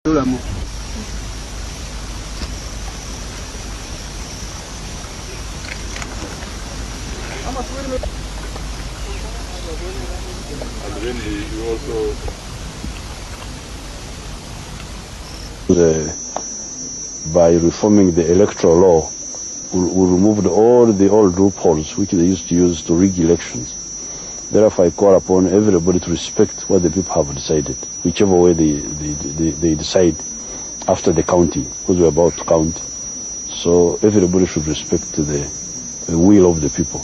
L'amour. And then you also by reforming the electoral law, we removed all the old loopholes which they used to use to rig elections. Therefore, I call upon everybody to respect what the people have decided, whichever way they decide after the counting, because we're about to count. So everybody should respect the will of the people.